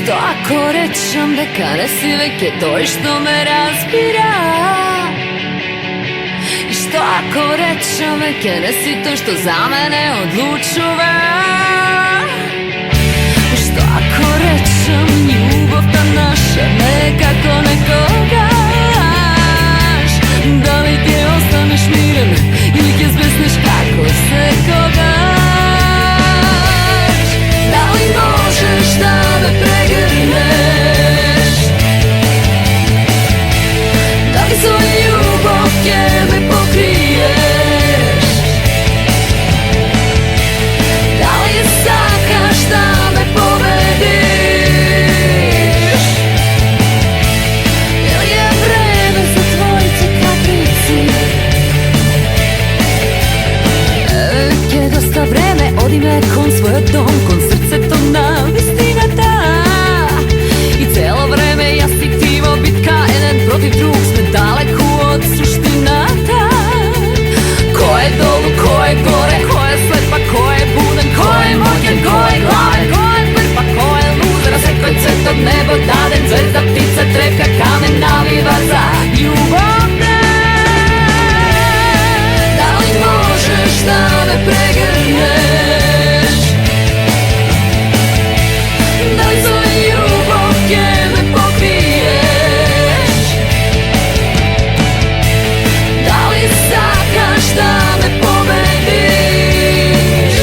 Što ako rečem da kada si vek je to i što me razbira? I što ako rečem vek je da si to što za mene odlučuje? I što ako rečem ljubav ta naša nekako nekogaš? Da li ti ostaneš miren ili ti zbesneš kako se kogaš? Da li možeš da me pregrneš? Da li svoju ljubav me pokriješ? Da li je sakaš da me pobediš? Ili je vreme za tvojice kaprici? Vek je dosta vreme, odi me kon svoj dom, kon srce to navistina ta. I celo vreme ja fiktivo bitka, jedan protiv drug, sme daleko od suština ta. Ko je dolu, ko je gore, ko je slepa, ko je budan, ko je moćan, ko je glavan, ko je prva, ko je luzer, a sve koji cvet od nebo daden, zvezda, ptica, trepka, kamen, naviva za ljubav te. Da li možeš da me pregrneš? Da li svoju ljubav me pokriješ? Da li sakaš da me pobediš?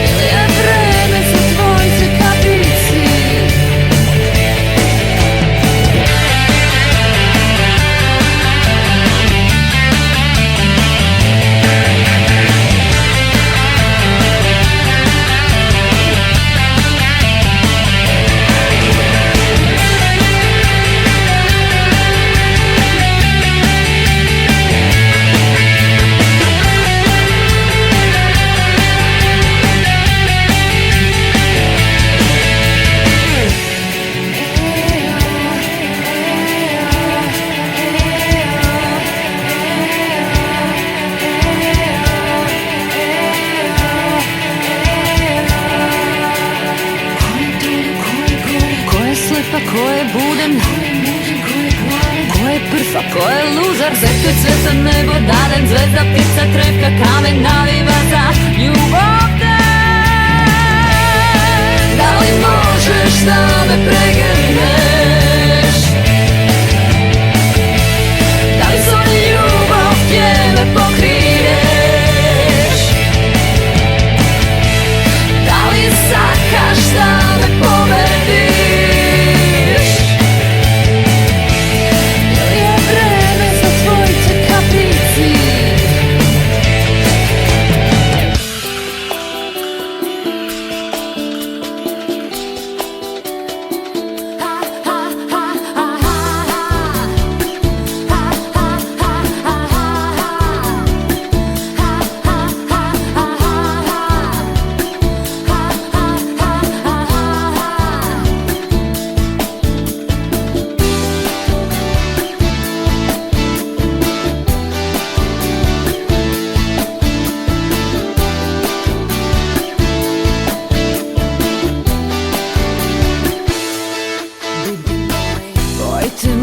Ili je vreme za tvojice kaprici? Ko je budan, ko je prva, ko je luzer, zeka cveta nebo daden, zvezda, ptica, trepka, kamen, naviva za ljubav te. Da li možeš da me pregrneš? Da li svoju ljubav me pokriješ? Da li sakaš da me pobediš?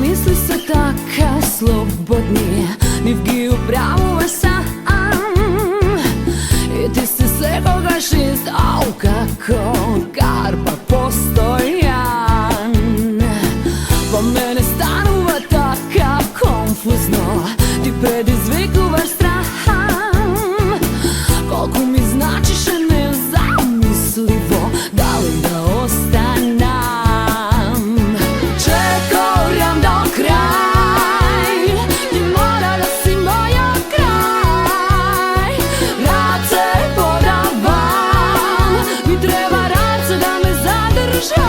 Misli se така slobodni, nivgi upravuje sam. I ti si svekoga šest, au kako karpa postojan. Pa mene stanuva taka konfuzno, ti predizvikuvaš straham. Koliko mi značiš nezamislivo, da li da ostanem? Čekam do kraj, ti mora da si moja kraj. Race podavam, mi treba race da me zadrža.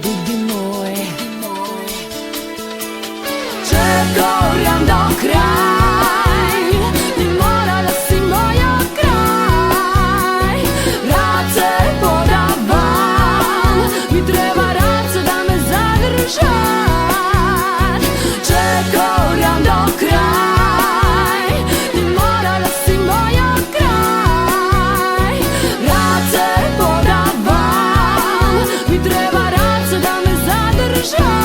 Budi moj. Čekam do kraj, ni mora da si moja kraj. Rad se podavam, mi treba rad se da me zadržat. Čekam do kraj, ni mora da si moja kraj. Rad se podavam, mi treba rad se da me zadržat.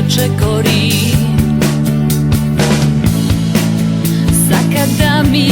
Čekori, sakada mi